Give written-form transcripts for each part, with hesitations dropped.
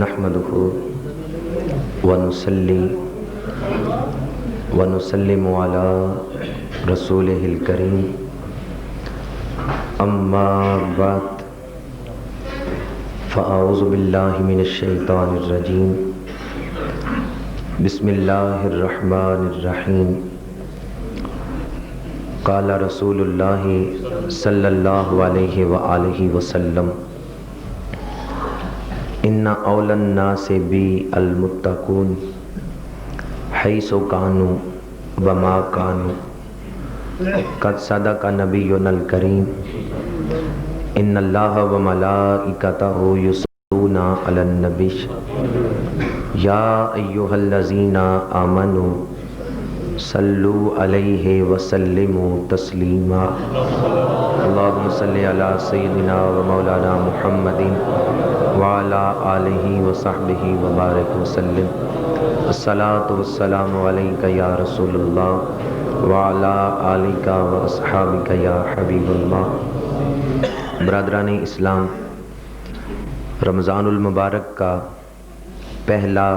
نحمده ونصلي ونسلم على رسوله الكريم اما بعد فاعوذ باللہ من الشیطان الرجیم بسم اللہ الرحمن الرحیم قال رسول اللہ صلی اللہ علیہ وآلہ وسلم ان اول الناس بی المتقون حیث کانوا وما کانوا قد صدق نبینا الکریم ان اللہ وملائکتہ یصلون علی النبی یا ایہا الذین آمنوا صلوا علیہ وسلموا تسلیما اللہم صلی علی سیدنا و مولانا محمد وعلی آلہ وصحبہ وبارک وسلم الصلاۃ والسلام علیک یا رسول اللہ وعلی آلک واصحابک یا حبیب اللہ۔ برادران اسلام، رمضان المبارک کا پہلا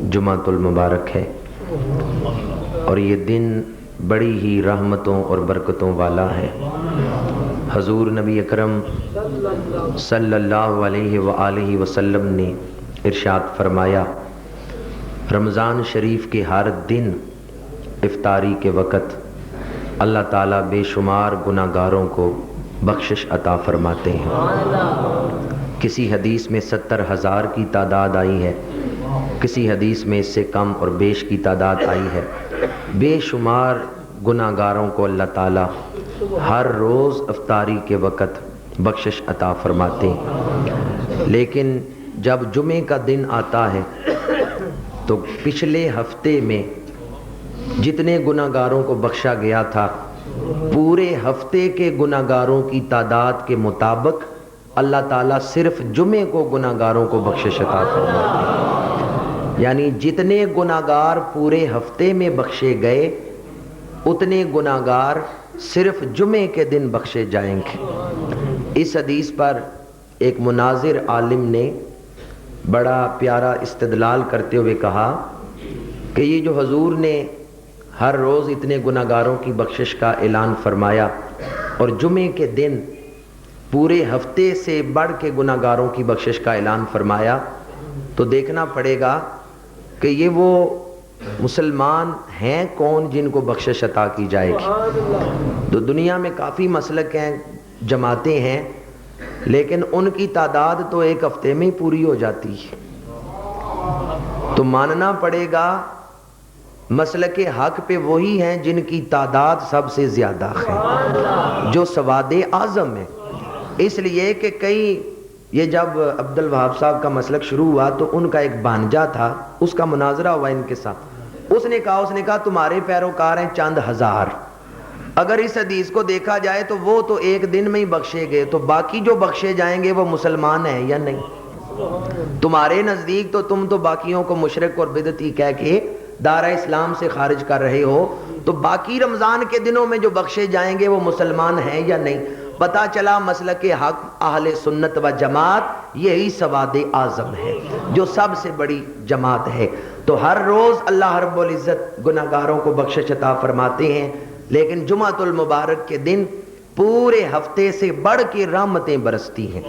جمعۃ المبارک ہے اور یہ دن بڑی ہی رحمتوں اور برکتوں والا ہے۔ حضور نبی اکرم صلی اللہ علیہ وآلہ وسلم نے ارشاد فرمایا، رمضان شریف کے ہر دن افطاری کے وقت اللہ تعالیٰ بے شمار گناہگاروں کو بخشش عطا فرماتے ہیں۔ کسی حدیث میں 70,000 کی تعداد آئی ہے، کسی حدیث میں اس سے کم اور بیش کی تعداد آئی ہے۔ بے شمار گناہگاروں کو اللہ تعالیٰ ہر روز افطاری کے وقت بخشش عطا فرماتے ہیں، لیکن جب جمعے کا دن آتا ہے تو پچھلے ہفتے میں جتنے گناہگاروں کو بخشا گیا تھا، پورے ہفتے کے گناہگاروں کی تعداد کے مطابق اللہ تعالیٰ صرف جمعے کو گناہگاروں کو بخشش عطا فرماتے ہیں۔ یعنی جتنے گناہگار پورے ہفتے میں بخشے گئے، اتنے گناہگار صرف جمعے کے دن بخشے جائیں گے۔ اس حدیث پر ایک مناظر عالم نے بڑا پیارا استدلال کرتے ہوئے کہا کہ یہ جو حضور نے ہر روز اتنے گناہگاروں کی بخشش کا اعلان فرمایا اور جمعے کے دن پورے ہفتے سے بڑھ کے گناہگاروں کی بخشش کا اعلان فرمایا، تو دیکھنا پڑے گا کہ یہ وہ مسلمان ہیں کون جن کو بخشش عطا کی جائے گی۔ تو دنیا میں کافی مسلک ہیں، جماعتیں ہیں، لیکن ان کی تعداد تو ایک ہفتے میں ہی پوری ہو جاتی ہے۔ تو ماننا پڑے گا مسلک حق پہ وہی ہیں جن کی تعداد سب سے زیادہ ہے، جو سواد اعظم ہے۔ اس لیے کہ کئی یہ جب عبد الوہاب صاحب کا مسلک شروع ہوا تو ان کا ایک بھانجا تھا، اس کا مناظرہ ہوا ان کے ساتھ۔ اس نے کہا تمہارے پیروکار ہیں چند ہزار، اگر اس حدیث کو دیکھا جائے تو وہ تو ایک دن میں ہی بخشے گئے، تو باقی جو بخشے جائیں گے وہ مسلمان ہیں یا نہیں؟ تمہارے نزدیک تو تم تو باقیوں کو مشرک اور بدعتی کہہ کے دائرہ اسلام سے خارج کر رہے ہو، تو باقی رمضان کے دنوں میں جو بخشے جائیں گے وہ مسلمان ہیں یا نہیں؟ پتا چلا مسلک حق اہل سنت و جماعت یہی سواد اعظم ہے، جو سب سے بڑی جماعت ہے۔ تو ہر روز اللہ رب العزت گناہگاروں کو بخشش عطا فرماتے ہیں، لیکن جمعۃ المبارک کے دن پورے ہفتے سے بڑھ کے رحمتیں برستی ہیں،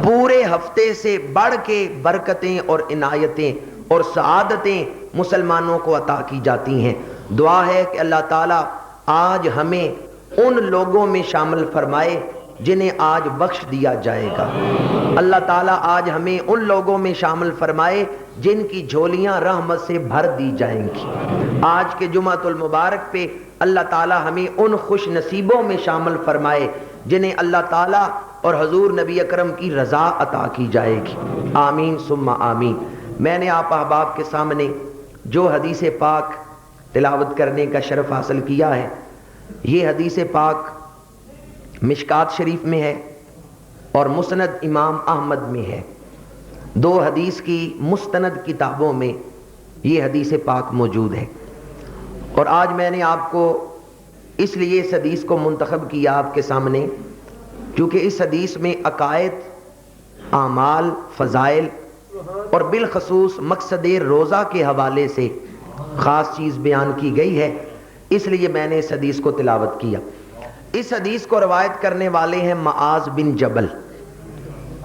پورے ہفتے سے بڑھ کے برکتیں اور عنایتیں اور سعادتیں مسلمانوں کو عطا کی جاتی ہیں۔ دعا ہے کہ اللہ تعالیٰ آج ہمیں ان لوگوں میں شامل فرمائے جنہیں آج بخش دیا جائے گا۔ اللہ تعالیٰ آج ہمیں ان لوگوں میں شامل فرمائے جن کی جھولیاں رحمت سے بھر دی جائیں گی۔ آج کے جمعۃ المبارک پہ اللہ تعالیٰ ہمیں ان خوش نصیبوں میں شامل فرمائے جنہیں اللہ تعالیٰ اور حضور نبی اکرم کی رضا عطا کی جائے گی۔ آمین ثم آمین۔ میں نے آپ احباب کے سامنے جو حدیث پاک تلاوت کرنے کا شرف حاصل کیا ہے، یہ حدیث پاک مشکات شریف میں ہے اور مسند امام احمد میں ہے۔ دو حدیث کی مستند کتابوں میں یہ حدیث پاک موجود ہے، اور آج میں نے آپ کو اس لیے اس حدیث کو منتخب کیا آپ کے سامنے کیونکہ اس حدیث میں عقائد، اعمال، فضائل اور بالخصوص مقصد روزہ کے حوالے سے خاص چیز بیان کی گئی ہے، اس لیے میں نے اس حدیث کو تلاوت کیا۔ اس حدیث کو روایت کرنے والے ہیں معاذ بن جبل۔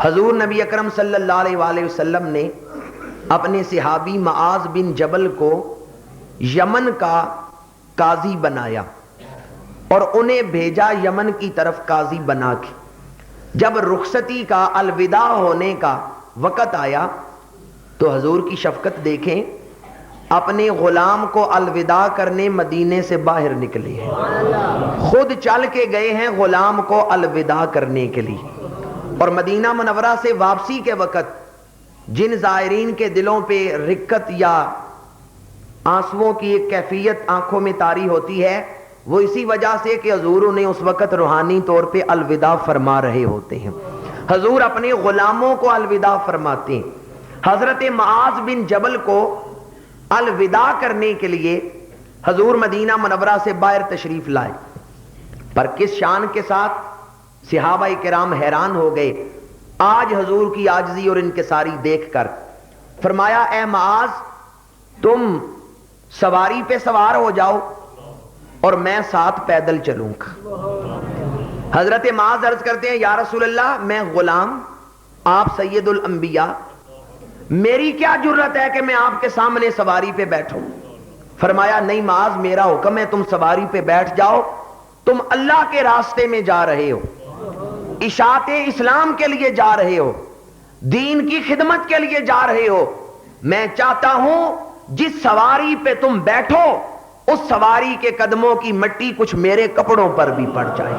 حضور نبی اکرم صلی اللہ علیہ وآلہ وسلم نے اپنے صحابی معاذ بن جبل کو یمن کا قاضی بنایا اور انہیں بھیجا یمن کی طرف قاضی بنا کے۔ جب رخصتی کا الوداع ہونے کا وقت آیا تو حضور کی شفقت دیکھیں، اپنے غلام کو الوداع کرنے مدینے سے باہر نکلے ہیں، خود چل کے گئے ہیں غلام کو الوداع کرنے کے لیے۔ اور مدینہ منورہ سے واپسی کے وقت جن زائرین کے دلوں پہ رقت یا آنسوؤں کی ایک کیفیت آنکھوں میں طاری ہوتی ہے، وہ اسی وجہ سے کہ حضور انہیں اس وقت روحانی طور پہ الوداع فرما رہے ہوتے ہیں۔ حضور اپنے غلاموں کو الوداع فرماتے ہیں۔ حضرت معاذ بن جبل کو الوداع کرنے کے لیے حضور مدینہ منورہ سے باہر تشریف لائے، پر کس شان کے ساتھ صحابہ کرام حیران ہو گئے آج حضور کی عاجزی اور انکساری دیکھ کر۔ فرمایا اے معاذ، تم سواری پہ سوار ہو جاؤ اور میں ساتھ پیدل چلوں گا۔ حضرت معاذ عرض کرتے ہیں یا رسول اللہ، میں غلام، آپ سید الانبیاء، میری کیا جرت ہے کہ میں آپ کے سامنے سواری پہ بیٹھوں؟ فرمایا نہیں معاذ، میرا حکم ہے تم سواری پہ بیٹھ جاؤ، تم اللہ کے راستے میں جا رہے ہو، اشاعت اسلام کے لیے جا رہے ہو، دین کی خدمت کے لیے جا رہے ہو۔ میں چاہتا ہوں جس سواری پہ تم بیٹھو اس سواری کے قدموں کی مٹی کچھ میرے کپڑوں پر بھی پڑ جائے۔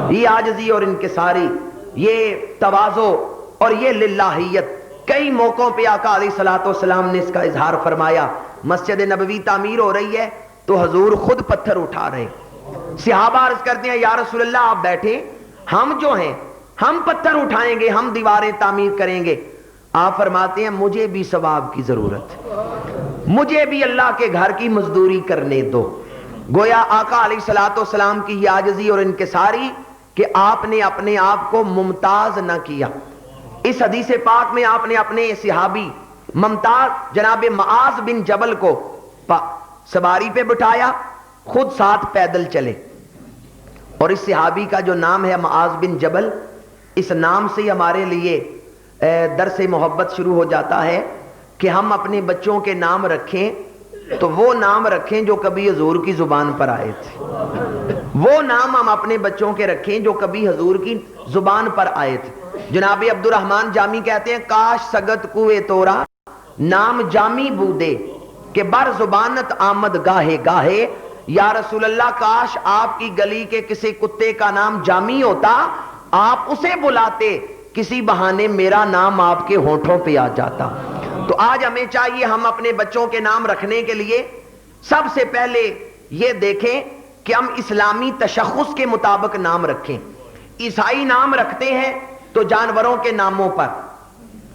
یہ عاجزی اور انکساری، یہ تواضع اور یہ للہیت کئی موقعوں پہ آقا علیہ الصلوۃ والسلام نے اس کا اظہار فرمایا۔ مسجد نبوی تعمیر ہو رہی ہے تو حضور خود پتھر اٹھا رہے ہیں۔ صحابہ عرض کرتے ہیں یا رسول اللہ آپ بیٹھیں، ہم جو ہیں ہم پتھر اٹھائیں گے، ہم دیواریں تعمیر کریں گے۔ آپ فرماتے ہیں مجھے بھی ثواب کی ضرورت ہے، مجھے بھی اللہ کے گھر کی مزدوری کرنے دو۔ گویا آقا علیہ الصلوۃ والسلام کی یہ عاجزی اور انکساری کہ آپ نے اپنے آپ کو ممتاز نہ کیا۔ اس حدیث پاک میں آپ نے اپنے صحابی ممتاز جناب معاذ بن جبل کو سواری پہ بٹھایا، خود ساتھ پیدل چلے۔ اور اس صحابی کا جو نام ہے معاذ بن جبل، اس نام سے ہمارے لیے درس محبت شروع ہو جاتا ہے کہ ہم اپنے بچوں کے نام رکھیں تو وہ نام رکھیں جو کبھی حضور کی زبان پر آئے تھے، وہ نام ہم اپنے بچوں کے رکھیں جو کبھی حضور کی زبان پر آئے تھے۔ جناب عبد الرحمن جامی کہتے ہیں کاش سگت کوئے تورا نام جامی بودے کہ بر زبانت آمد گاہے گاہے۔ یا رسول اللہ کاش آپ کی گلی کے کسی کتے کا نام جامی ہوتا، آپ اسے بلاتے، کسی بہانے میرا نام آپ کے ہونٹوں پہ آ جاتا۔ تو آج ہمیں چاہیے ہم اپنے بچوں کے نام رکھنے کے لیے سب سے پہلے یہ دیکھیں کہ ہم اسلامی تشخص کے مطابق نام رکھیں۔ عیسائی نام رکھتے ہیں تو جانوروں کے ناموں پر،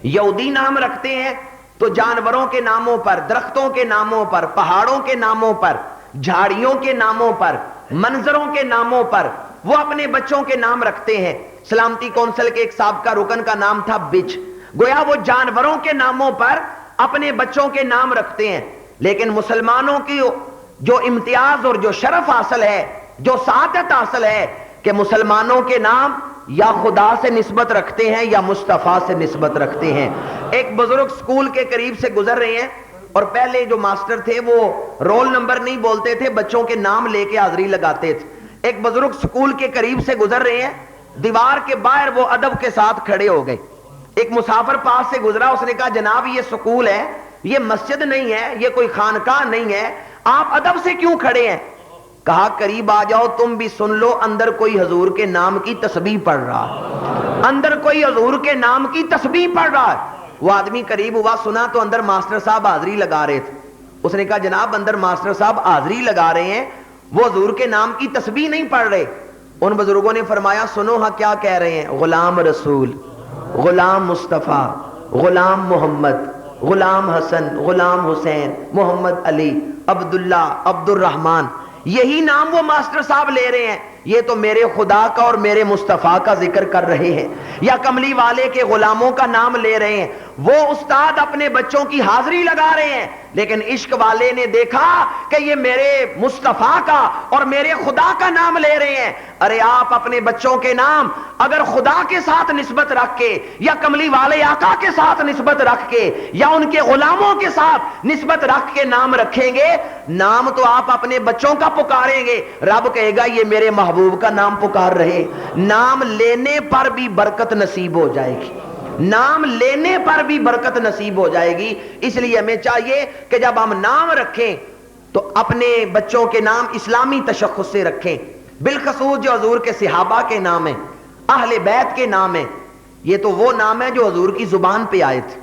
یہودی نام رکھتے ہیں تو جانوروں کے ناموں پر، درختوں کے ناموں پر، پہاڑوں کے ناموں پر، جھاڑیوں کے ناموں پر، منظروں کے ناموں پر وہ اپنے بچوں کے نام رکھتے ہیں۔ سلامتی کونسل کے ایک سابقہ رکن کا نام تھا بچ، گویا وہ جانوروں کے ناموں پر اپنے بچوں کے نام رکھتے ہیں۔ لیکن مسلمانوں کی جو امتیاز اور جو شرف حاصل ہے، جو سعادت حاصل ہے کہ مسلمانوں کے نام یا خدا سے نسبت رکھتے ہیں یا مصطفیٰ سے نسبت رکھتے ہیں۔ ایک بزرگ سکول کے قریب سے گزر رہے ہیں اور پہلے جو ماسٹر تھے وہ رول نمبر نہیں بولتے تھے، بچوں کے نام لے کے حاضری لگاتے تھے۔ ایک بزرگ سکول کے قریب سے گزر رہے ہیں، دیوار کے باہر وہ ادب کے ساتھ کھڑے ہو گئے۔ ایک مسافر پاس سے گزرا، اس نے کہا جناب یہ سکول ہے، یہ مسجد نہیں ہے، یہ کوئی خانقاہ نہیں ہے، آپ ادب سے کیوں کھڑے ہیں؟ کہا قریب آ جاؤ تم بھی سن لو، اندر کوئی حضور کے نام کی تسبیح پڑھ رہا ہے، اندر کوئی حضور کے نام کی تسبیح پڑھ رہا ہے۔ وہ آدمی قریب ہوا، سنا تو اندر ماسٹر صاحب حاضری لگا رہے تھے۔ اس نے کہا جناب اندر ماسٹر صاحب حاضری لگا رہے ہیں، وہ حضور کے نام کی تسبیح نہیں پڑھ رہے۔ ان بزرگوں نے فرمایا سنو ہاں کیا کہہ رہے ہیں، غلام رسول، غلام مصطفیٰ، غلام محمد، غلام حسن، غلام حسین، محمد علی، عبداللہ، عبد الرحمن، یہی نام وہ ماسٹر صاحب لے رہے ہیں۔ یہ تو میرے خدا کا اور میرے مصطفیٰ کا ذکر کر رہے ہیں یا کملی والے کے غلاموں کا نام لے رہے ہیں. وہ استاد اپنے بچوں کی حاضری لگا رہے ہیں، لیکن عشق والے نے دیکھا کہ یہ میرے مصطفیٰ کا اور میرے خدا کا نام لے رہے ہیں. ارے آپ اپنے بچوں کے نام اگر خدا کے ساتھ نسبت رکھ کے یا کملی والے آقا کے ساتھ نسبت رکھ کے یا ان کے غلاموں کے ساتھ نسبت رکھ کے نام رکھیں گے، نام تو آپ اپنے بچوں کا پکاریں گے، رب کہے گا یہ میرے محبوب کا نام پکار رہے. نام لینے پر بھی برکت نصیب ہو جائے گی، نام لینے پر بھی برکت نصیب ہو جائے گی. اس لیے ہمیں چاہیے کہ جب ہم نام رکھیں تو اپنے بچوں کے نام اسلامی تشخص سے رکھیں، بالخصوص جو حضور کے صحابہ کے نام ہیں، اہل بیت کے نام ہیں. یہ تو وہ نام ہے جو حضور کی زبان پہ آئے تھے.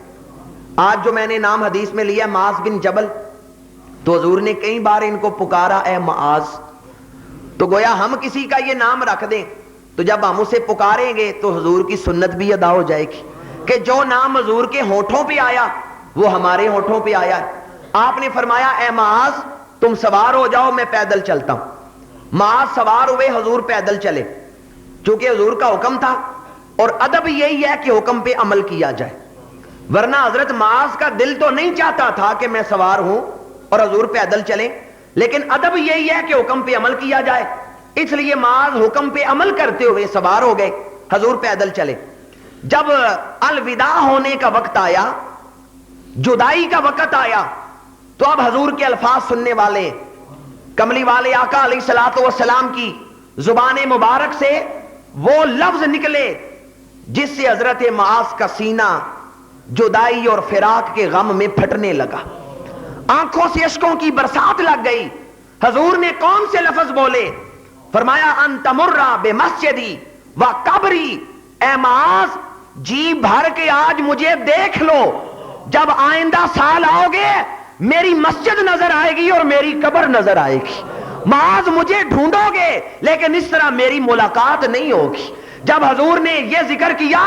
آج جو میں نے نام حدیث میں لیا معاذ بن جبل، تو حضور نے کئی بار ان کو پکارا اے معاذ. تو گویا ہم کسی کا یہ نام رکھ دیں تو جب ہم اسے پکاریں گے تو حضور کی سنت بھی ادا ہو جائے گی کہ جو نام حضور کے ہونٹوں پہ آیا وہ ہمارے ہونٹوں پہ آیا. آپ نے فرمایا اے معاذ تم سوار ہو جاؤ، میں پیدل چلتا ہوں. معاذ سوار ہوئے، حضور پیدل چلے، چونکہ حضور کا حکم تھا اور ادب یہی ہے کہ حکم پہ عمل کیا جائے. ورنہ حضرت معاذ کا دل تو نہیں چاہتا تھا کہ میں سوار ہوں اور حضور پیدل چلیں، لیکن ادب یہی ہے کہ حکم پہ عمل کیا جائے. اس لیے معاذ حکم پہ عمل کرتے ہوئے سوار ہو گئے، حضور پیدل چلے. جب الوداع ہونے کا وقت آیا، جدائی کا وقت آیا، تو اب حضور کے الفاظ سننے والے کملی والے آقا علیہ الصلوۃ والسلام کی زبان مبارک سے وہ لفظ نکلے جس سے حضرت معاذ کا سینہ جدائی اور فراق کے غم میں پھٹنے لگا، آنکھوں سے اشکوں کی برسات لگ گئی. حضور نے کون سے لفظ بولے؟ فرمایا انت مرہ بمسجدی و قبری. اے معاذ جی بھر کے آج مجھے دیکھ لو، جب آئندہ سال آؤ گے میری مسجد نظر آئے گی اور میری قبر نظر آئے گی. معاذ مجھے ڈھونڈو گے لیکن اس طرح میری ملاقات نہیں ہوگی. جب حضور نے یہ ذکر کیا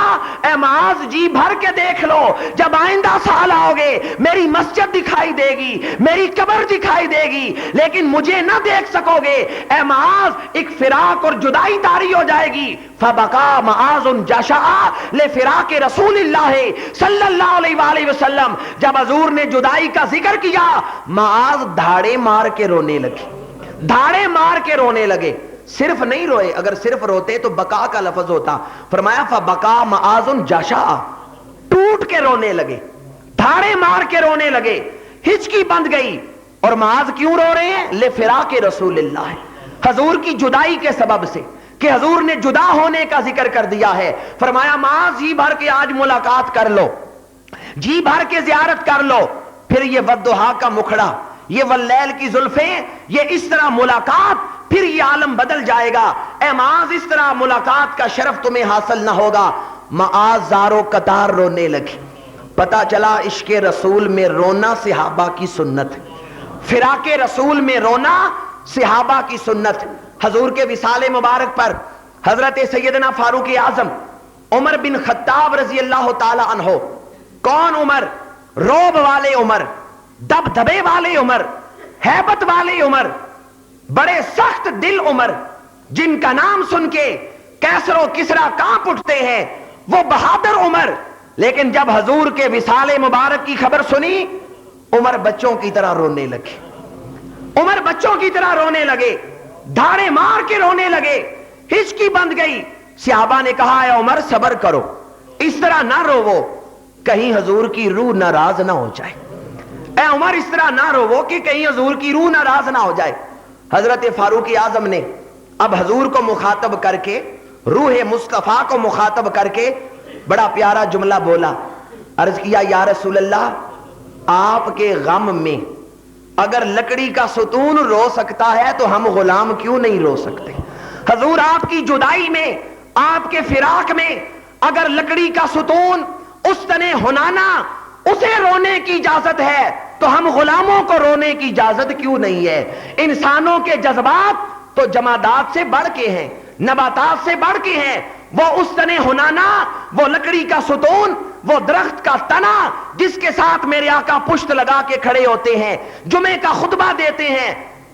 اے معاذ جی بھر کے دیکھ لو، جب آئندہ سال آؤ گے میری مسجد دکھائی دے گی، میری قبر دکھائی دے گی، لیکن مجھے نہ دیکھ سکو گے. اے معاذ ایک فراق اور جدائی طاری ہو جائے گی. فبکا معاذ جشع لفراق رسول اللہ صلی اللہ علیہ وآلہ وسلم. جب حضور نے جدائی کا ذکر کیا معاذ دھاڑے مار کے رونے لگے، دھاڑے مار کے رونے لگے. صرف نہیں روئے، اگر صرف روتے تو بکا کا لفظ ہوتا. فرمایا فبکا معاذ جشع، ٹوٹ کے رونے لگے، دھاڑے مار کے رونے لگے، ہچکی بند گئی. اور معاذ کیوں رو رہے ہیں؟ لفراق رسول اللہ، حضور کی جدائی کے سبب سے، کہ حضور نے جدا ہونے کا ذکر کر دیا ہے. فرمایا معاذ جی بھر کے آج ملاقات کر لو، جی بھر کے زیارت کر لو. پھر یہ والضحیٰ کا مکھڑا، یہ واللیل کی زلفیں، یہ اس طرح ملاقات، پھر یہ عالم بدل جائے گا. اے معاذ اس طرح ملاقات کا شرف تمہیں حاصل نہ ہوگا. معاذ زارو قطار رونے لگے. پتا چلا عشق رسول میں رونا صحابہ کی سنت، فراق رسول میں رونا صحابہ کی سنت. حضور کے وصال مبارک پر حضرت سیدنا فاروق اعظم عمر بن خطاب رضی اللہ تعالی عنہ، کون عمر؟ روب والے عمر، دبدبے والے عمر، ہیبت والے عمر، بڑے سخت دل عمر، جن کا نام سن کے کیسر و کسرا کانپ اٹھتے ہیں، وہ بہادر عمر. لیکن جب حضور کے وصال مبارک کی خبر سنی عمر بچوں کی طرح رونے لگے، عمر بچوں کی طرح رونے لگے، دھاڑے مار کے رونے لگے، ہچکی بند گئی. صحابہ نے کہا اے عمر صبر کرو، اس طرح نہ روو کہیں حضور کی روح ناراض نہ ہو جائے. اے عمر اس طرح نہ روو کہ کہیں حضور کی روح ناراض نہ ہو جائے. حضرت فاروق اعظم نے اب حضور کو مخاطب کر کے، روح مصطفیٰ کو مخاطب کر کے بڑا پیارا جملہ بولا. عرض کیا یا رسول اللہ آپ کے غم میں اگر لکڑی کا ستون رو سکتا ہے تو ہم غلام کیوں نہیں رو سکتے؟ حضور آپ کی جدائی میں، آپ کے فراق میں اگر لکڑی کا ستون اس تنے ہنانا اسے رونے کی اجازت ہے تو ہم غلاموں کو رونے کی اجازت کیوں نہیں ہے؟ انسانوں کے جذبات تو جمادات سے بڑھ کے ہیں، نباتات سے بڑھ کے ہیں. وہ اس تنے ہنانا، وہ لکڑی کا ستون، وہ درخت کا تنا جس کے ساتھ میرے آقا پشت لگا کے کھڑے ہوتے ہیں، جمعے کا خطبہ دیتے ہیں،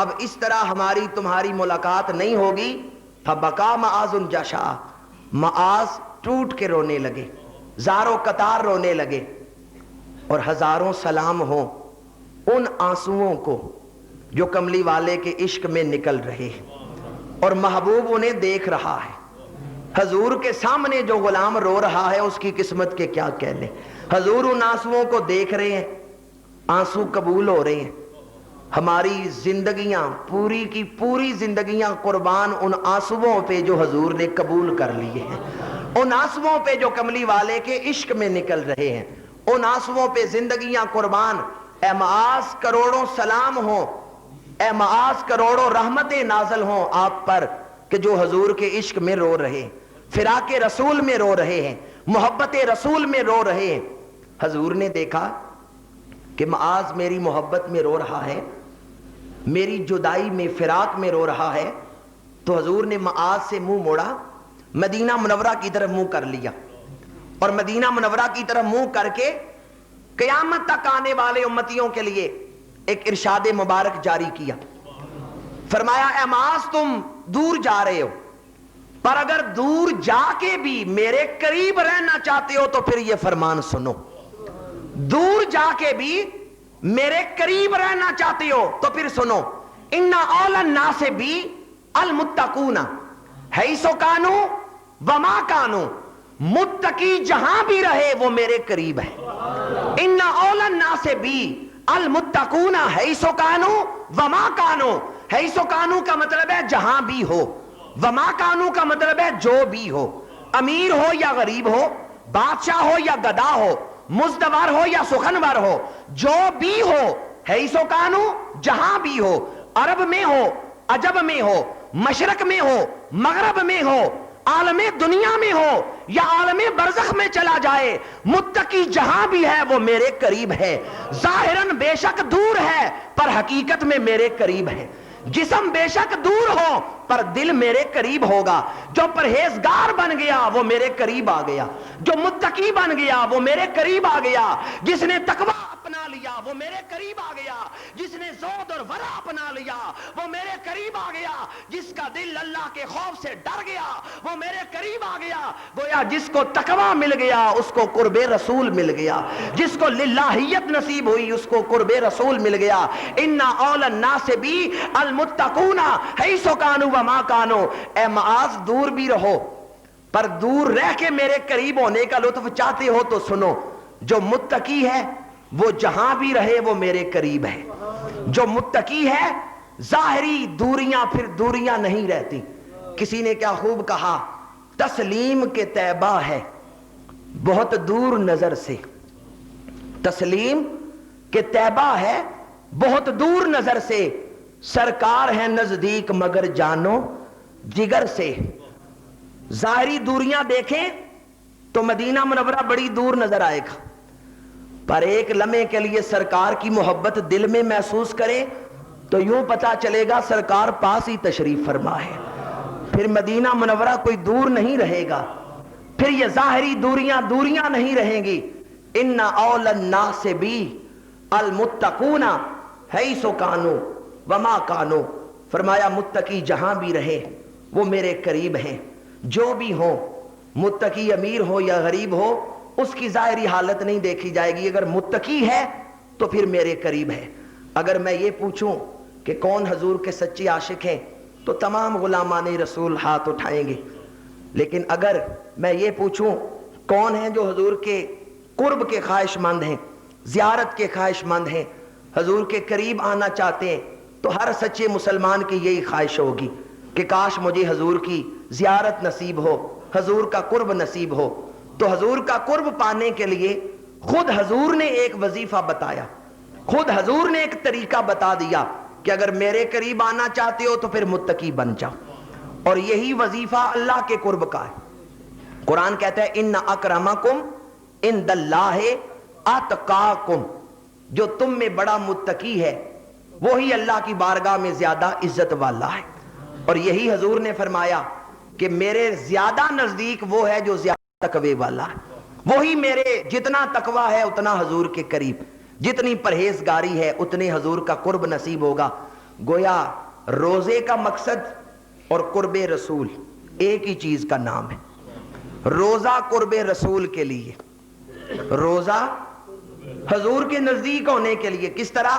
اب اس طرح ہماری تمہاری ملاقات نہیں ہوگی. فبکا معاذ جشا، معاذ ٹوٹ کے رونے لگے، زاروں قطار رونے لگے. اور ہزاروں سلام ہوں ان آنسوؤں کو جو کملی والے کے عشق میں نکل رہے ہیں، اور محبوب انہیں دیکھ رہا ہے. حضور کے سامنے جو غلام رو رہا ہے اس کی قسمت کے کیا کہنے. حضور ان آنسوؤں کو دیکھ رہے ہیں، آنسو قبول ہو رہے ہیں. ہماری زندگیاں پوری کی پوری زندگیاں قربان ان آنسوؤں پہ جو حضور نے قبول کر لیے ہیں، ان آنسوؤں پہ جو کملی والے کے عشق میں نکل رہے ہیں، ان آنسوؤں پہ زندگیاں قربان. اے معاذ کروڑوں سلام ہوں، اے معاذ کروڑوں رحمتیں نازل ہوں آپ پر کہ جو حضور کے عشق میں رو رہے ہیں، فراق رسول میں رو رہے ہیں، محبت رسول میں رو رہے ہیں. حضور نے دیکھا کہ معاذ میری محبت میں رو رہا ہے، میری جدائی میں فراق میں رو رہا ہے، تو حضور نے معاذ سے منہ موڑا، مدینہ منورہ کی طرف منہ کر لیا، اور مدینہ منورہ کی طرف منہ کر کے قیامت تک آنے والے امتیوں کے لیے ایک ارشاد مبارک جاری کیا. فرمایا اے معاذ تم دور جا رہے ہو، پر اگر دور جا کے بھی میرے قریب رہنا چاہتے ہو تو پھر یہ فرمان سنو. دور جا کے بھی میرے قریب رہنا چاہتے ہو تو پھر سنو. ان اول الناس بی المتقون حیث کانوا وما کانوا، متقی جہاں بھی رہے وہ میرے قریب ہے. ان اول الناس بی المتقون حیث کانوا وما کانوا. حیث کانوا کا مطلب ہے جہاں بھی ہو، وما کانوا کا مطلب ہے جو بھی ہو، امیر ہو یا غریب ہو، بادشاہ ہو یا گدا ہو، مزدور ہو یا سخنور ہو، جو بھی ہو. حیث کانوا جہاں بھی ہو، عرب میں ہو، عجب میں ہو، مشرق میں ہو، مغرب میں ہو، عالم دنیا میں ہو یا عالم برزخ میں چلا جائے، متقی جہاں بھی ہے وہ میرے قریب ہے. ظاہراً بے شک دور ہے پر حقیقت میں میرے قریب ہے. جسم بے شک دور ہو پر دل میرے قریب ہوگا. جو پرہیزگار بن گیا وہ میرے قریب آ گیا، جو متقی بن گیا وہ میرے قریب آ گیا، جس نے تقوی اپنا لیا وہ میرے قریب آ گیا، جس نے زہد اور ورع اپنا لیا وہ میرے قریب آ گیا، جس کا دل اللہ کے خوف سے ڈر گیا وہ میرے قریب آ گیا. گویا جس کو تقوی مل گیا اس کو قرب رسول مل گیا، جس کو للہیت نصیب ہوئی اس کو قرب رسول مل گیا. ان اول الناس بی المتقون حیث کانوا وما کانوا. اے معاذ دور بھی رہو پر دور رہ کے میرے قریب ہونے کا لطف چاہتے ہو تو سنو. جو متقی ہے وہ جہاں بھی رہے وہ میرے قریب ہے. جو متقی ہے ظاہری دوریاں پھر دوریاں نہیں رہتی. کسی نے کیا خوب کہا، تسلیم کے طیبہ ہے بہت دور نظر سے. تسلیم کے طیبہ ہے بہت دور نظر سے، سرکار ہے نزدیک مگر جانو جگر سے. ظاہری دوریاں دیکھیں تو مدینہ منورہ بڑی دور نظر آئے گا، پر ایک لمحے کے لیے سرکار کی محبت دل میں محسوس کرے تو یوں پتا چلے گا سرکار پاس ہی تشریف فرما ہے. پھر مدینہ منورہ کوئی دور نہیں رہے گا، پھر یہ ظاہری دوریاں نہیں رہیں گی. ان اول الناس بی المتقون حیث کانوا وما کانوا. فرمایا متقی جہاں بھی رہے وہ میرے قریب ہیں. جو بھی ہو، متقی امیر ہو یا غریب ہو، اس کی ظاہری حالت نہیں دیکھی جائے گی. اگر متقی ہے تو پھر میرے قریب ہے. اگر میں یہ پوچھوں کہ کون حضور کے سچے عاشق ہیں تو تمام غلامان رسول ہاتھ اٹھائیں گے. لیکن اگر میں یہ پوچھوں کون ہیں جو حضور کے قرب کے خواہش مند ہیں، زیارت کے خواہش مند ہیں، حضور کے قریب آنا چاہتے ہیں، تو ہر سچے مسلمان کی یہی خواہش ہوگی کہ کاش مجھے حضور کی زیارت نصیب ہو، حضور کا قرب نصیب ہو. تو حضور کا قرب پانے کے لیے خود حضور نے ایک وظیفہ بتایا، خود حضور نے ایک طریقہ بتا دیا کہ اگر میرے قریب آنا چاہتے ہو تو پھر متقی بن جاؤ. اور یہی وظیفہ اللہ کے قرب کا ہے. قرآن کہتا ہے ان اکرمکم عند اللہ اتقاکم. جو تم میں بڑا متقی ہے وہی اللہ کی بارگاہ میں زیادہ عزت والا ہے. اور یہی حضور نے فرمایا کہ میرے زیادہ نزدیک وہ ہے جو زیادہ تقوی والا ہے. وہی میرے جتنا تقوی ہے اتنا حضور کے قریب، جتنی پرہیزگاری ہے اتنے حضور کا قرب نصیب ہوگا. گویا روزے کا مقصد اور قرب رسول ایک ہی چیز کا نام ہے. روزہ قرب رسول کے لیے، روزہ حضور کے نزدیک ہونے کے لیے. کس طرح؟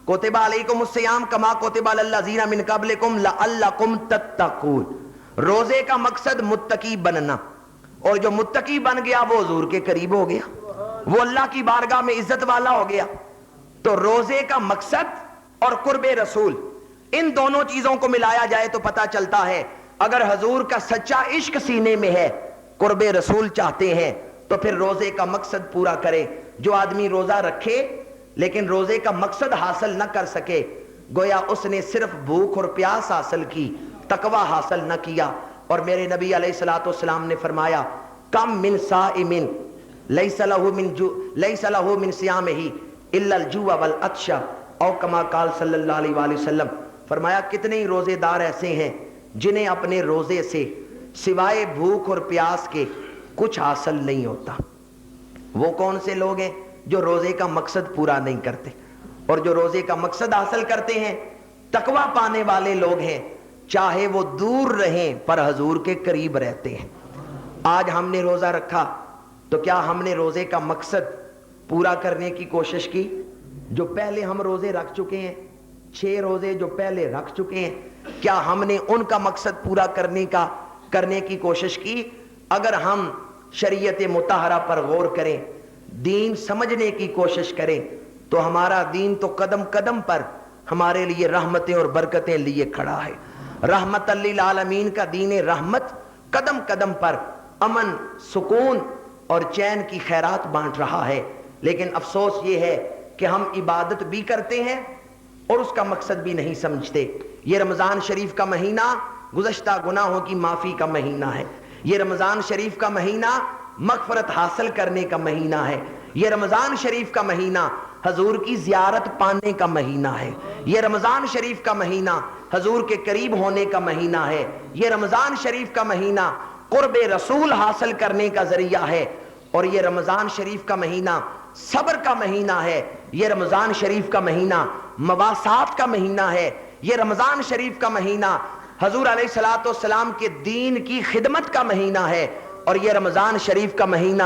کتب علیکم الصیام کما کتب علی الذین من قبلکم لعلکم تتقون. روزے کا مقصد متقی بننا، اور جو متقی بن گیا وہ حضور کے قریب ہو گیا، وہ اللہ کی بارگاہ میں عزت والا ہو گیا. تو روزے کا مقصد اور قرب رسول، ان دونوں چیزوں کو ملایا جائے تو پتہ چلتا ہے اگر حضور کا سچا عشق سینے میں ہے، قرب رسول چاہتے ہیں، تو پھر روزے کا مقصد پورا کرے. جو آدمی روزہ رکھے لیکن روزے کا مقصد حاصل نہ کر سکے، گویا اس نے صرف بھوک اور پیاس حاصل کی، تقوی حاصل نہ کیا. اور میرے نبی علیہ الصلوۃ والسلام نے فرمایا کم من صائم لیس لہ من صیامہ الا الجوع والعطش، او کما قال صلی اللہ علیہ وآلہ وسلم. فرمایا کتنے ہی روزے دار ایسے ہیں جنہیں اپنے روزے سے سوائے بھوک اور پیاس کے کچھ حاصل نہیں ہوتا. وہ کون سے لوگ ہیں؟ جو روزے کا مقصد پورا نہیں کرتے. اور جو روزے کا مقصد حاصل کرتے ہیں، تقوی پانے والے لوگ ہیں، چاہے وہ دور رہیں پر حضور کے قریب رہتے ہیں. آج ہم نے روزہ رکھا تو کیا ہم نے روزے کا مقصد پورا کرنے کی کوشش کی؟ جو پہلے ہم روزے رکھ چکے ہیں، 6 روزے جو پہلے رکھ چکے ہیں، کیا ہم نے ان کا مقصد پورا کرنے کی کوشش کی؟ اگر ہم شریعت مطہرہ پر غور کریں، دین سمجھنے کی کوشش کریں، تو ہمارا دین تو قدم قدم پر ہمارے لیے رحمتیں اور برکتیں لیے کھڑا ہے. رحمت للعالمین کا دین رحمت قدم قدم پر امن، سکون اور چین کی خیرات بانٹ رہا ہے. لیکن افسوس یہ ہے کہ ہم عبادت بھی کرتے ہیں اور اس کا مقصد بھی نہیں سمجھتے. یہ رمضان شریف کا مہینہ گزشتہ گناہوں کی معافی کا مہینہ ہے. یہ رمضان شریف کا مہینہ مغفرت حاصل کرنے کا مہینہ ہے. یہ رمضان شریف کا مہینہ حضور کی زیارت پانے کا مہینہ ہے. یہ رمضان شریف کا مہینہ حضور کے قریب ہونے کا مہینہ ہے. یہ رمضان شریف کا مہینہ قرب رسول حاصل کرنے کا ذریعہ ہے. اور یہ رمضان شریف کا مہینہ صبر کا مہینہ ہے. یہ رمضان شریف کا مہینہ مواسات کا مہینہ ہے. یہ رمضان شریف کا مہینہ حضور علیہ الصلوۃ والسلام کے دین کی خدمت کا مہینہ ہے. اور یہ رمضان شریف کا مہینہ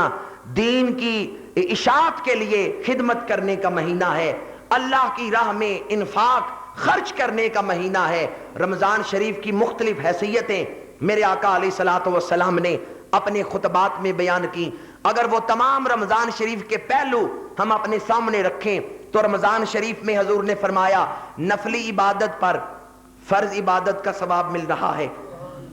دین کی اشاعت کے لیے خدمت کرنے کا مہینہ ہے. اللہ کی راہ میں انفاق خرچ کرنے کا مہینہ ہے. رمضان شریف کی مختلف حیثیتیں میرے آقا علیہ الصلوۃ والسلام نے اپنے خطبات میں بیان کی. اگر وہ تمام رمضان شریف کے پہلو ہم اپنے سامنے رکھیں تو رمضان شریف میں حضور نے فرمایا نفلی عبادت پر فرض عبادت کا ثواب مل رہا ہے.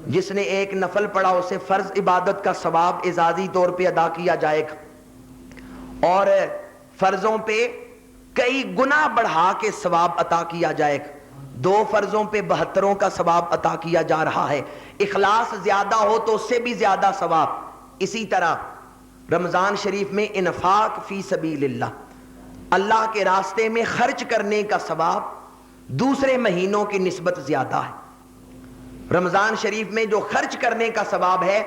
جس نے ایک نفل پڑھا اسے فرض عبادت کا ثواب اعزازی طور پہ ادا کیا جائے گا، اور فرضوں پہ کئی گنا بڑھا کے ثواب عطا کیا جائے گا. 2 فرضوں پہ 72 کا ثواب عطا کیا جا رہا ہے. اخلاص زیادہ ہو تو اس سے بھی زیادہ ثواب. اسی طرح رمضان شریف میں انفاق فی سبیل اللہ کے راستے میں خرچ کرنے کا ثواب دوسرے مہینوں کی نسبت زیادہ ہے. رمضان شریف میں جو خرچ کرنے کا ثواب ہے،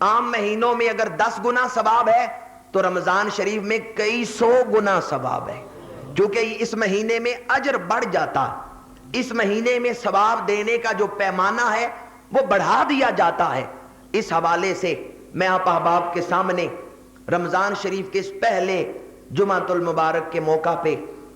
عام مہینوں میں اگر 10 گنا ثواب ہے تو رمضان شریف میں کئی 100 گنا ثواب ہے. کیونکہ اس مہینے میں اجر بڑھ جاتا ہے. اس مہینے میں ثواب دینے کا جو پیمانہ ہے وہ بڑھا دیا جاتا ہے. اس حوالے سے میں آپ احباب کے سامنے رمضان شریف کے اس پہلے جمعۃ المبارک کے موقع پہ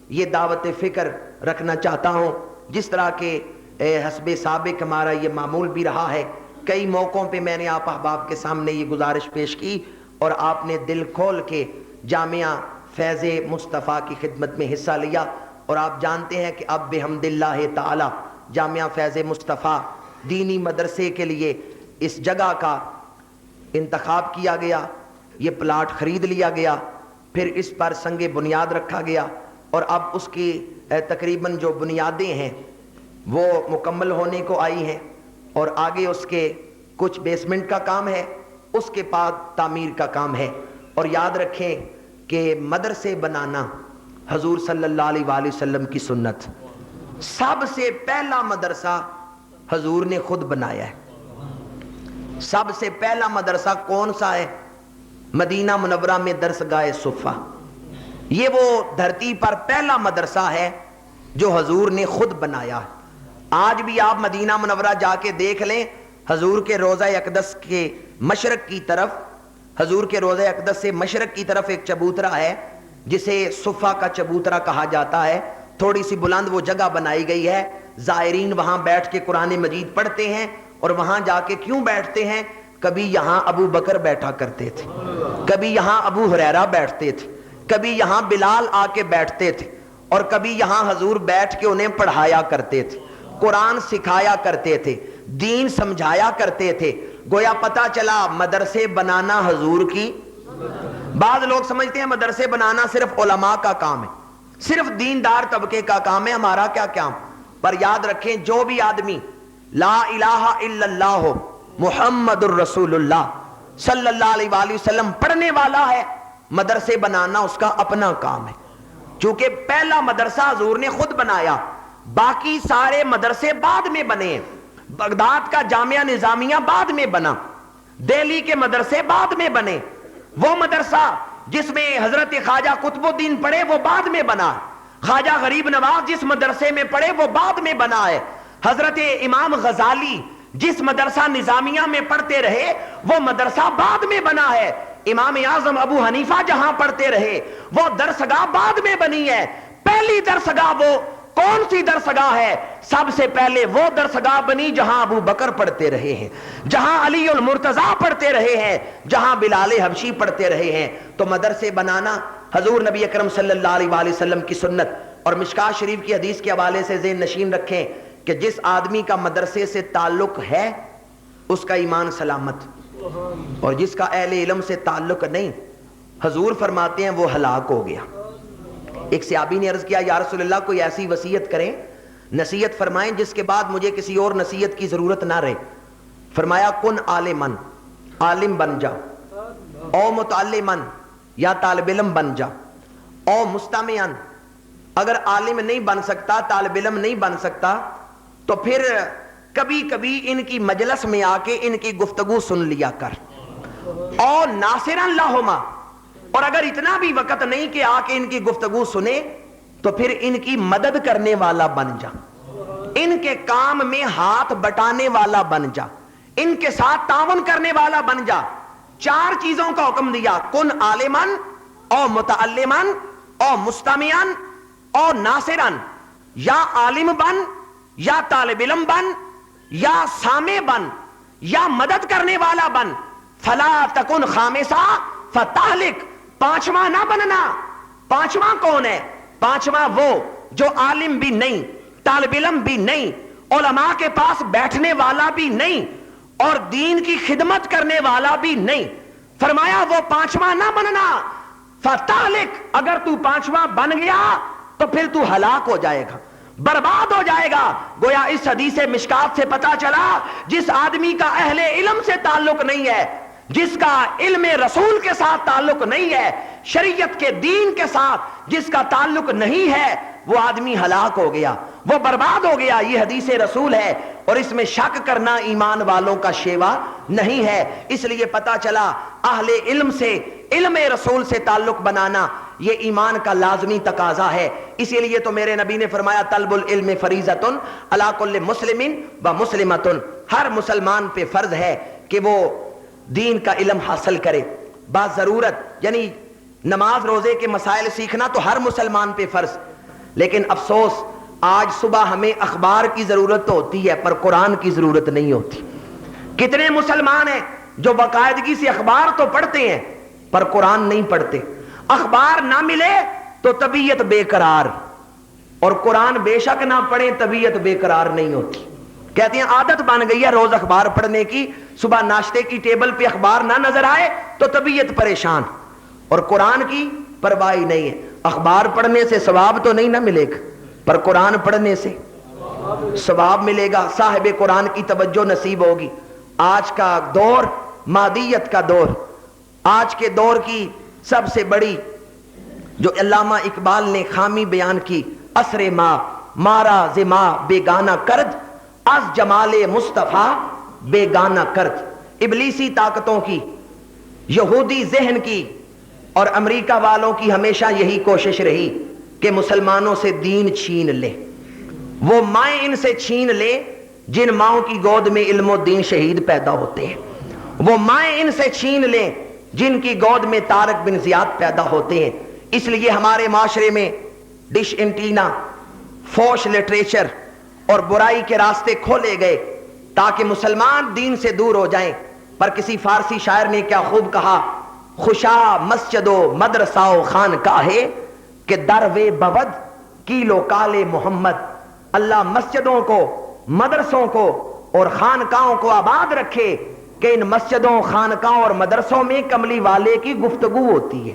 یہ دعوت فکر رکھنا چاہتا ہوں. جس طرح کے حسب سابق ہمارا یہ معمول بھی رہا ہے، کئی موقعوں پہ میں نے آپ احباب کے سامنے یہ گزارش پیش کی اور آپ نے دل کھول کے جامعہ فیض مصطفیٰ کی خدمت میں حصہ لیا. اور آپ جانتے ہیں کہ اب بحمد اللہ تعالی جامعہ فیض مصطفیٰ دینی مدرسے کے لیے اس جگہ کا انتخاب کیا گیا، یہ پلاٹ خرید لیا گیا، پھر اس پر سنگ بنیاد رکھا گیا، اور اب اس کی تقریباً جو بنیادیں ہیں وہ مکمل ہونے کو آئی ہیں، اور آگے اس کے کچھ بیسمنٹ کا کام ہے، اس کے بعد تعمیر کا کام ہے. اور یاد رکھیں کہ مدرسے بنانا حضور صلی اللہ علیہ وآلہ وسلم کی سنت. سب سے پہلا مدرسہ حضور نے خود بنایا ہے. سب سے پہلا مدرسہ کون سا ہے؟ مدینہ منورہ میں درسگاہ صفہ. یہ وہ دھرتی پر پہلا مدرسہ ہے جو حضور نے خود بنایا ہے. آج بھی آپ مدینہ منورہ جا کے دیکھ لیں، حضور کے روضہ اقدس کے مشرق کی طرف، حضور کے روضہ اقدس سے مشرق کی طرف ایک چبوترا ہے جسے صفا کا چبوترا کہا جاتا ہے، تھوڑی سی بلند وہ جگہ بنائی گئی ہے، زائرین وہاں بیٹھ کے قرآن مجید پڑھتے ہیں، اور وہاں جا کے کیوں بیٹھتے ہیں؟ کبھی یہاں ابو بکر بیٹھا کرتے تھے، کبھی یہاں ابو ہریرہ بیٹھتے تھے، کبھی یہاں بلال آ کے بیٹھتے تھے، اور کبھی یہاں حضور بیٹھ کے انہیں پڑھایا کرتے تھے، قرآن سکھایا کرتے تھے، دین سمجھایا کرتے تھے۔ گویا پتا چلا مدرسے بنانا حضور کی، بعض لوگ سمجھتے ہیں مدرسے بنانا صرف علماء کا کام ہے، صرف دیندار طبقے کا کام ہے، ہمارا کیا کام؟ پر یاد رکھیں جو بھی آدمی لا الہ الا اللہ محمد الرسول اللہ صلی اللہ علیہ وآلہ وسلم پڑھنے والا ہے، مدرسے بنانا اس کا اپنا کام ہے، چونکہ پہلا مدرسہ حضور نے خود بنایا، باقی سارے مدرسے بعد میں بنے ہیں۔ بغداد کا جامعہ نظامیہ بعد میں بنا، دہلی کے مدرسے بعد میں بنے، وہ مدرسہ جس میں حضرت خواجہ قطب الدین پڑھے وہ بعد میں بنا، خواجہ غریب نواز جس مدرسے میں پڑھے وہ بعد میں بنا ہے، حضرت امام غزالی جس مدرسہ نظامیہ میں پڑھتے رہے وہ مدرسہ بعد میں بنا ہے، امام اعظم ابو حنیفہ جہاں پڑھتے رہے وہ درسگاہ بعد میں بنی ہے۔ پہلی درسگاہ وہ کون سی درسگاہ ہے؟ سب سے پہلے وہ درسگاہ بنی جہاں ابو بکر پڑھتے رہے ہیں، جہاں علی المرتضیٰ پڑھتے رہے ہیں، جہاں بلال حبشی پڑھتے رہے ہیں۔ تو مدرسے بنانا حضور نبی اکرم صلی اللہ علیہ وآلہ وسلم کی سنت، اور مشکات شریف کی حدیث کے حوالے سے ذہن نشین رکھیں کہ جس آدمی کا مدرسے سے تعلق ہے اس کا ایمان سلامت، اور جس کا اہل علم سے تعلق نہیں، حضور فرماتے ہیں وہ ہلاک ہو گیا۔ ایک صحابی نے عرض کیا یا رسول اللہ کوئی ایسی وصیت کریں، نصیحت فرمائیں جس کے بعد مجھے کسی اور نصیحت کی ضرورت نہ رہے۔ فرمایا کن عالمن، عالم بن جا، او متعلمن یا طالب علم بن جا، او مستمعن، اگر عالم نہیں بن سکتا، طالب علم نہیں بن سکتا تو پھر کبھی کبھی ان کی مجلس میں آ کے ان کی گفتگو سن لیا کر، او ناصرن لہما، اور اگر اتنا بھی وقت نہیں کہ آ کے ان کی گفتگو سنے تو پھر ان کی مدد کرنے والا بن جا، ان کے کام میں ہاتھ بٹانے والا بن جا، ان کے ساتھ تعاون کرنے والا بن جا۔ چار چیزوں کا حکم دیا، کن عالمن او متعلمن او مستمعن او ناصرن، یا عالم بن یا طالب علم بن یا سامع بن یا مدد کرنے والا بن، فلا تکن خامسا فتہلک، پانچواں نہ بننا۔ پانچواں کون ہے؟ پانچواں وہ جو عالم بھی نہیں، طالب علم بھی نہیں، علماء کے پاس بیٹھنے والا بھی نہیں، اور دین کی خدمت کرنے والا بھی نہیں۔ فرمایا وہ پانچواں نہ بننا، فتہلک، اگر تو پانچواں بن گیا تو پھر تو ہلاک ہو جائے گا، برباد ہو جائے گا۔ گویا اس حدیث مشکات سے پتا چلا جس آدمی کا اہل علم سے تعلق نہیں ہے، جس کا علم رسول کے ساتھ تعلق نہیں ہے، شریعت کے دین کے ساتھ جس کا تعلق نہیں ہے، وہ آدمی ہلاک ہو گیا، وہ برباد ہو گیا۔ یہ حدیث رسول ہے، اور اس میں شک کرنا ایمان والوں کا شیوا نہیں ہے۔ اس لیے پتا چلا اہل علم سے، علم رسول سے تعلق بنانا یہ ایمان کا لازمی تقاضا ہے۔ اسی لیے تو میرے نبی نے فرمایا طلب العلم فریضۃ علی کل مسلم و مسلمۃ، ہر مسلمان پہ فرض ہے کہ وہ دین کا علم حاصل کرے با ضرورت، یعنی نماز روزے کے مسائل سیکھنا تو ہر مسلمان پہ فرض، لیکن افسوس آج صبح ہمیں اخبار کی ضرورت تو ہوتی ہے پر قرآن کی ضرورت نہیں ہوتی۔ کتنے مسلمان ہیں جو باقاعدگی سے اخبار تو پڑھتے ہیں پر قرآن نہیں پڑھتے، اخبار نہ ملے تو طبیعت بے قرار، اور قرآن بے شک نہ پڑھیں طبیعت بے قرار نہیں ہوتی۔ کہتے ہیں عادت بن گئی ہے روز اخبار پڑھنے کی، صبح ناشتے کی ٹیبل پہ اخبار نہ نظر آئے تو طبیعت پریشان، اور قرآن کی پرواہ نہیں ہے۔ اخبار پڑھنے سے ثواب تو نہیں نہ ملے گا، پر قرآن پڑھنے سے ثواب ملے گا، صاحب قرآن کی توجہ نصیب ہوگی۔ آج کا دور مادیت کا دور، آج کے دور کی سب سے بڑی جو علامہ اقبال نے خامی بیان کی، عصر ما مارا زما بیگانہ کرد، از جمال مصطفیٰ بیگانہ کرد۔ ابلیسی طاقتوں کی، یہودی ذہن کی اور امریکہ والوں کی ہمیشہ یہی کوشش رہی کہ مسلمانوں سے دین چھین لے، وہ مائیں ان سے چھین لے جن ماؤں کی گود میں علم و دین شہید پیدا ہوتے ہیں، وہ مائیں ان سے چھین لیں جن کی گود میں طارق بن زیاد پیدا ہوتے ہیں۔ اس لیے ہمارے معاشرے میں ڈش انٹینا، فوش لٹریچر اور برائی کے راستے کھولے گئے تاکہ مسلمان دین سے دور ہو جائیں۔ پر کسی فارسی شاعر نے کیا خوب کہا، خوشا مسجد و مدرسہ و خانقاہ کہ دروے بود کیلو کالے محمد۔ اللہ مسجدوں کو، مدرسوں کو اور خانقاہوں کو آباد رکھے کہ ان مسجدوں، خانقاہوں اور مدرسوں میں کملی والے کی گفتگو ہوتی ہے،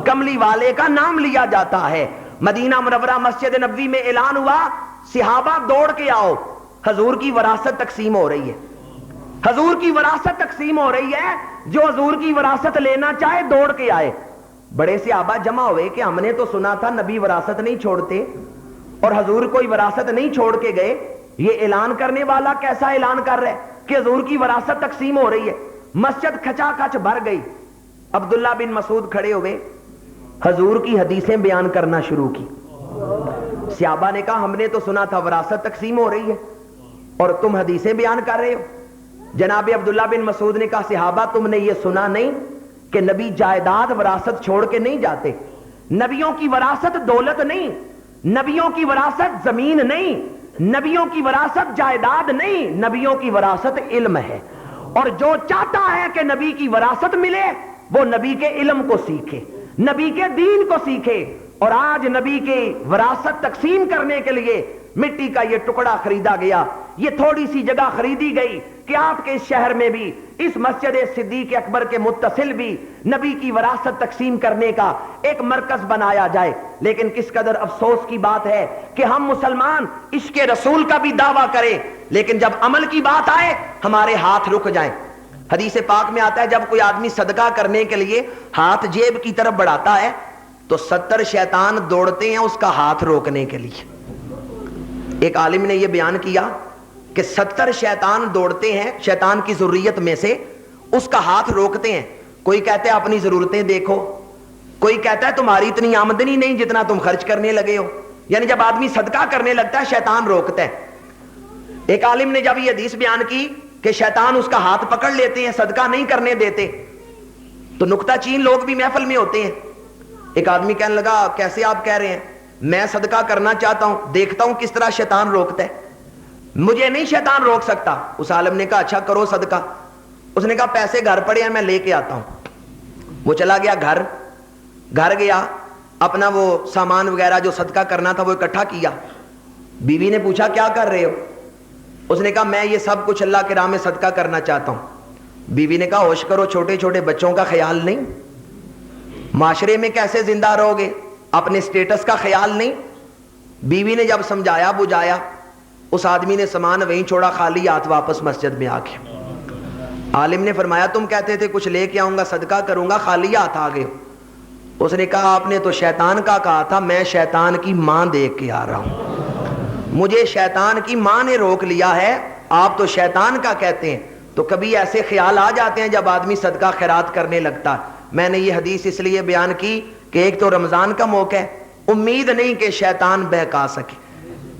کملی والے کا نام لیا جاتا ہے۔ مدینہ منورہ مسجد نبوی میں اعلان ہوا، صحابہ دوڑ کے آؤ، حضور کی وراثت تقسیم ہو رہی ہے، حضور کی وراثت تقسیم ہو رہی ہے، جو حضور کی وراثت لینا چاہے دوڑ کے آئے۔ بڑے صحابہ جمع ہوئے کہ ہم نے تو سنا تھا نبی وراثت نہیں چھوڑتے اور حضور کوئی وراثت نہیں چھوڑ کے گئے، یہ اعلان کرنے والا کیسا اعلان کر رہا ہے کہ حضور کی وراثت تقسیم ہو رہی ہے۔ مسجد کھچا کھچ بھر گئی۔ عبداللہ بن مسعود کھڑے ہوئے، حضور کی حدیثیں بیان کرنا شروع کی۔ صحابہ نے کہا ہم نے تو سنا تھا وراثت تقسیم ہو رہی ہے اور تم حدیثیں بیان کر رہے ہو۔ جناب عبداللہ بن مسعود نے کہا صحابہ تم نے یہ سنا نہیں کہ نبی جائیداد وراثت چھوڑ کے نہیں جاتے، نبیوں کی وراثت دولت نہیں، نبیوں کی وراثت زمین نہیں، نبیوں کی وراثت جائیداد نہیں، نبیوں کی وراثت علم ہے۔ اور جو چاہتا ہے کہ نبی کی وراثت ملے وہ نبی کے علم کو سیکھے، نبی کے دین کو سیکھے۔ اور آج نبی کی وراثت تقسیم کرنے کے لیے مٹی کا یہ ٹکڑا خریدا گیا، یہ تھوڑی سی جگہ خریدی گئی کہ آپ کے اس شہر میں بھی، اس مسجد صدیق اکبر کے متصل بھی نبی کی وراثت تقسیم کرنے کا ایک مرکز بنایا جائے۔ لیکن کس قدر افسوس کی بات ہے کہ ہم مسلمان عشق رسول کا بھی دعویٰ کریں لیکن جب عمل کی بات آئے ہمارے ہاتھ رک جائیں۔ حدیث پاک میں آتا ہے جب کوئی آدمی صدقہ کرنے کے لیے ہاتھ جیب کی طرف بڑھاتا ہے تو 70 شیطان دوڑتے ہیں اس کا ہاتھ روکنے کے لیے۔ ایک عالم نے یہ بیان کیا کہ 70 شیطان دوڑتے ہیں شیطان کی ذریت میں سے، اس کا ہاتھ روکتے ہیں۔ کوئی کہتا ہے اپنی ضرورتیں دیکھو، کوئی کہتا ہے تمہاری اتنی آمدنی نہیں جتنا تم خرچ کرنے لگے ہو۔ یعنی جب آدمی صدقہ کرنے لگتا ہے شیطان روکتا ہے۔ ایک عالم نے جب یہ حدیث بیان کی کہ شیطان اس کا ہاتھ پکڑ لیتے ہیں، صدقہ نہیں کرنے دیتے، تو نکتہ چین لوگ بھی محفل میں ہوتے ہیں۔ ایک آدمی کہنے لگا کیسے آپ کہہ رہے ہیں، میں صدقہ کرنا چاہتا ہوں، دیکھتا ہوں کس طرح شیطان روکتا ہے، مجھے نہیں شیطان روک سکتا۔ اس عالم نے کہا اچھا کرو صدقہ۔ اس نے کہا پیسے گھر پڑے ہیں میں لے کے آتا ہوں۔ وہ چلا گیا گھر گیا، اپنا وہ سامان وغیرہ جو صدقہ کرنا تھا وہ اکٹھا کیا۔ بیوی نے پوچھا کیا کر رہے ہو؟ اس نے کہا میں یہ سب کچھ اللہ کے راہ میں صدقہ کرنا چاہتا ہوں۔ بیوی نے کہا ہوش کرو، چھوٹے چھوٹے بچوں کا خیال نہیں، معاشرے میں کیسے زندہ رہو گے، اپنے سٹیٹس کا خیال نہیں۔ بیوی نے جب سمجھایا بجھایا، اس آدمی نے سامان وہیں چھوڑا، خالی ہاتھ واپس مسجد میں آ گیا۔ عالم نے فرمایا تم کہتے تھے کچھ لے کے آؤں گا صدقہ کروں گا، خالی ہاتھ آ گئے۔ اس نے کہا آپ نے تو شیطان کا کہا تھا، میں شیطان کی ماں دیکھ کے آ رہا ہوں، مجھے شیطان کی ماں نے روک لیا ہے، آپ تو شیطان کا کہتے ہیں۔ تو کبھی ایسے خیال آ جاتے ہیں جب آدمی صدقہ خیرات کرنے لگتا ہے۔ میں نے یہ حدیث اس لیے بیان کی کہ ایک تو رمضان کا موقع ہے، امید نہیں کہ شیطان بہکا سکے،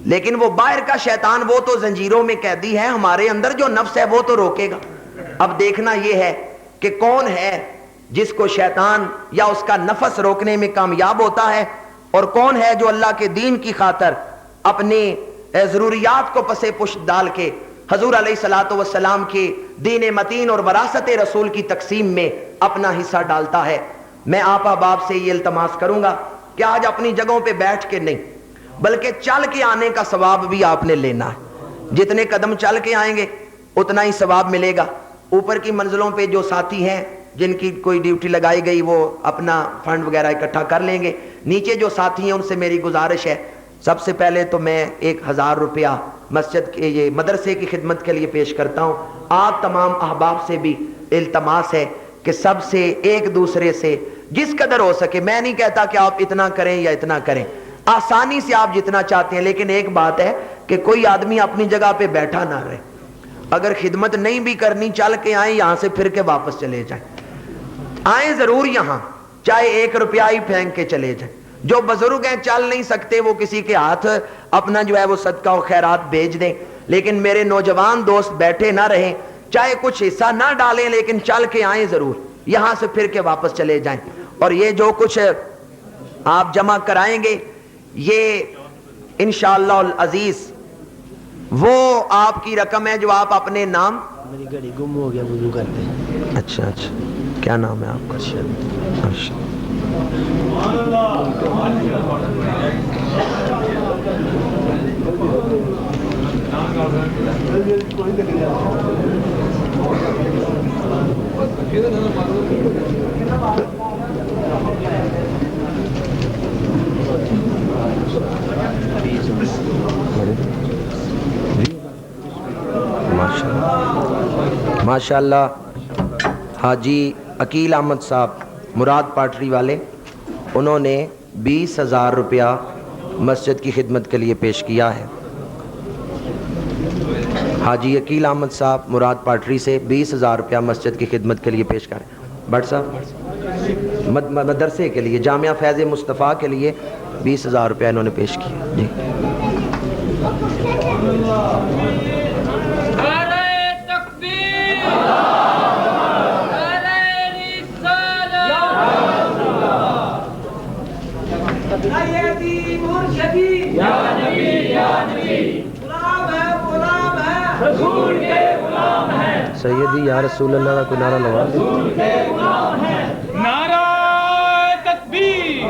لیکن وہ باہر کا شیطان وہ تو زنجیروں میں قیدی ہے، ہمارے اندر جو نفس ہے وہ تو روکے گا۔ اب دیکھنا یہ ہے کہ کون ہے جس کو شیطان یا اس کا نفس روکنے میں کامیاب ہوتا ہے، اور کون ہے جو اللہ کے دین کی خاطر اپنی ضروریات کو پسے پشت ڈال کے حضور علیہ الصلوۃ والسلام کے دین متین اور وراثت رسول کی تقسیم میں اپنا حصہ ڈالتا ہے۔ میں آپ احباب سے یہ التماس کروں گا کہ آج اپنی جگہوں پہ بیٹھ کے نہیں بلکہ چل کے آنے کا ثواب بھی آپ نے لینا ہے۔ جتنے قدم چل کے آئیں گے اتنا ہی ثواب ملے گا۔ اوپر کی منزلوں پہ جو ساتھی ہیں جن کی کوئی ڈیوٹی لگائی گئی وہ اپنا فنڈ وغیرہ اکٹھا کر لیں گے۔ نیچے جو ساتھی ہیں ان سے میری گزارش ہے، سب سے پہلے تو میں 1000 روپیہ مسجد کے یہ مدرسے کی خدمت کے لیے پیش کرتا ہوں۔ آپ تمام احباب سے بھی التماس ہے کہ سب سے ایک دوسرے سے جس قدر ہو سکے، میں نہیں کہتا کہ آپ اتنا کریں یا اتنا کریں، آسانی سے آپ جتنا چاہتے ہیں، لیکن ایک بات ہے کہ کوئی آدمی اپنی جگہ پہ بیٹھا نہ رہے۔ اگر خدمت نہیں بھی کرنی چل کے آئیں، یہاں سے پھر کے واپس چلے جائیں، آئیں ضرور یہاں، چاہے 1 روپیہ ہی پھینک کے چلے جائیں۔ جو بزرگ ہیں چل نہیں سکتے وہ کسی کے ہاتھ اپنا جو ہے وہ صدقہ و خیرات بھیج دیں، لیکن میرے نوجوان دوست بیٹھے نہ رہیں، چاہے کچھ حصہ نہ ڈالیں لیکن چل کے آئیں ضرور، یہاں سے پھر کے واپس چلے جائیں۔ اور یہ جو کچھ آپ جمع کرائیں گے یہ انشاءاللہ العزیز وہ آپ کی رقم ہے جو آپ اپنے نام، میری گھڑی گم ہو گیا وضو کرتے ہیں۔ اچھا کیا نام ہے آپ کا؟ ارشد۔ ماشاءاللہ حاجی عقیل احمد صاحب مراد پاٹری والے، انہوں نے 20,000 روپیہ مسجد کی خدمت کے لیے پیش کیا ہے۔ حاجی عقیل احمد صاحب مراد پاٹری سے 20,000 روپیہ مسجد کی خدمت کے لیے پیش کریں۔ بٹ صاحب مدرسے کے لیے جامعہ فیض مصطفیٰ کے لیے 20,000 روپیہ انہوں نے پیش کیا جی۔ سیدی یا رسول اللہ کا کوئی نعرہ لگا نعرہ تکبیر،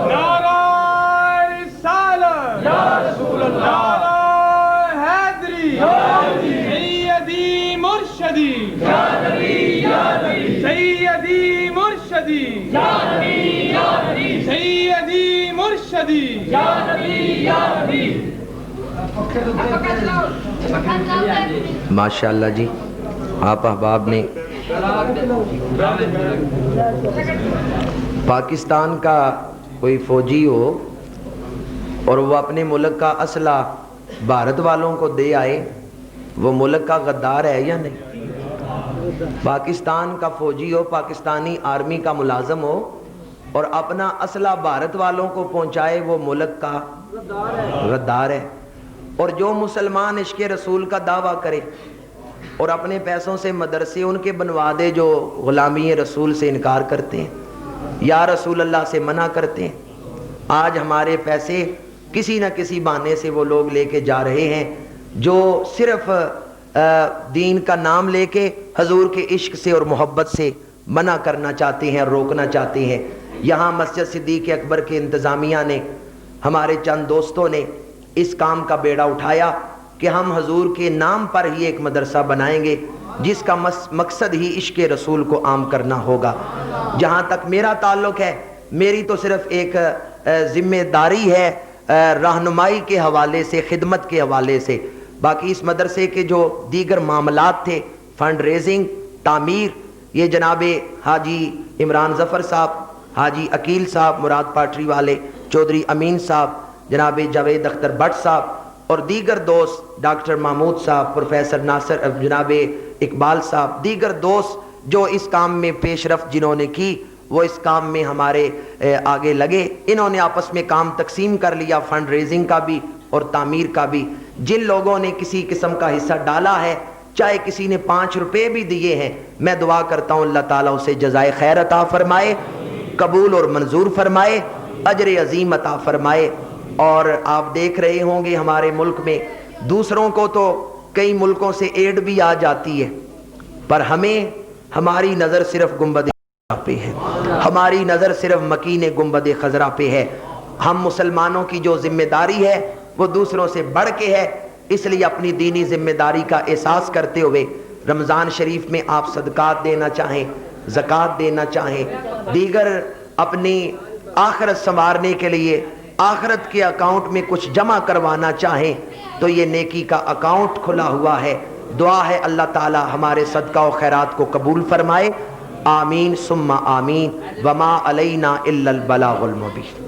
نعرہ رسالت، یا رسول اللہ، نعرہ حیدری، سیدی مرشدی، یا نبی یا نبی، سیدی مرشدی، یا نبی یا نبی، سیدی مرشدی، یا نبی یا نبی۔ ماشاءاللہ جی، آپ احباب نے پاکستان کا کوئی فوجی ہو اور وہ اپنے ملک کا اسلحہ بھارت والوں کو دے آئے، وہ ملک کا غدار ہے یا نہیں؟ پاکستان کا فوجی ہو، پاکستانی آرمی کا ملازم ہو اور اپنا اسلحہ بھارت والوں کو پہنچائے، وہ ملک کا غدار ہے۔ اور جو مسلمان عشق رسول کا دعویٰ کرے اور اپنے پیسوں سے مدرسے ان کے بنوا دے جو غلامی رسول سے انکار کرتے ہیں، یا رسول اللہ سے منع کرتے ہیں، آج ہمارے پیسے کسی نہ کسی بہانے سے وہ لوگ لے کے جا رہے ہیں جو صرف دین کا نام لے کے حضور کے عشق سے اور محبت سے منع کرنا چاہتے ہیں اور روکنا چاہتے ہیں۔ یہاں مسجد صدیق اکبر کے انتظامیہ نے، ہمارے چند دوستوں نے اس کام کا بیڑا اٹھایا کہ ہم حضور کے نام پر ہی ایک مدرسہ بنائیں گے جس کا مقصد ہی عشق رسول کو عام کرنا ہوگا۔ جہاں تک میرا تعلق ہے، میری تو صرف ایک ذمہ داری ہے رہنمائی کے حوالے سے، خدمت کے حوالے سے، باقی اس مدرسے کے جو دیگر معاملات تھے، فنڈ ریزنگ، تعمیر، یہ جناب حاجی عمران ظفر صاحب، حاجی عقیل صاحب مراد پاٹری والے، چودھری امین صاحب، جناب جاوید اختر بٹ صاحب اور دیگر دوست، ڈاکٹر محمود صاحب، پروفیسر ناصر، جناب اقبال صاحب، دیگر دوست جو اس کام میں پیش رفت جنہوں نے کی، وہ اس کام میں ہمارے آگے لگے، انہوں نے آپس میں کام تقسیم کر لیا، فنڈ ریزنگ کا بھی اور تعمیر کا بھی۔ جن لوگوں نے کسی قسم کا حصہ ڈالا ہے، چاہے کسی نے 5 روپے بھی دیے ہیں، میں دعا کرتا ہوں اللہ تعالیٰ اسے جزائے خیر عطا فرمائے، قبول اور منظور فرمائے، اجر عظیم عطا فرمائے۔ اور آپ دیکھ رہے ہوں گے ہمارے ملک میں دوسروں کو تو کئی ملکوں سے ایڈ بھی آ جاتی ہے، پر ہمیں ہماری نظر صرف گنبد خضرا پہ ہے، ہماری نظر صرف مکین گنبد خضرا پہ ہے۔ ہم مسلمانوں کی جو ذمہ داری ہے وہ دوسروں سے بڑھ کے ہے، اس لیے اپنی دینی ذمہ داری کا احساس کرتے ہوئے رمضان شریف میں آپ صدقات دینا چاہیں، زکوٰۃ دینا چاہیں، دیگر اپنی آخرت سنوارنے کے لیے آخرت کے اکاؤنٹ میں کچھ جمع کروانا چاہیں تو یہ نیکی کا اکاؤنٹ کھلا ہوا ہے۔ دعا ہے اللہ تعالی ہمارے صدقہ و خیرات کو قبول فرمائے، آمین ثم آمین، وما علینا الا البلاغ المبین۔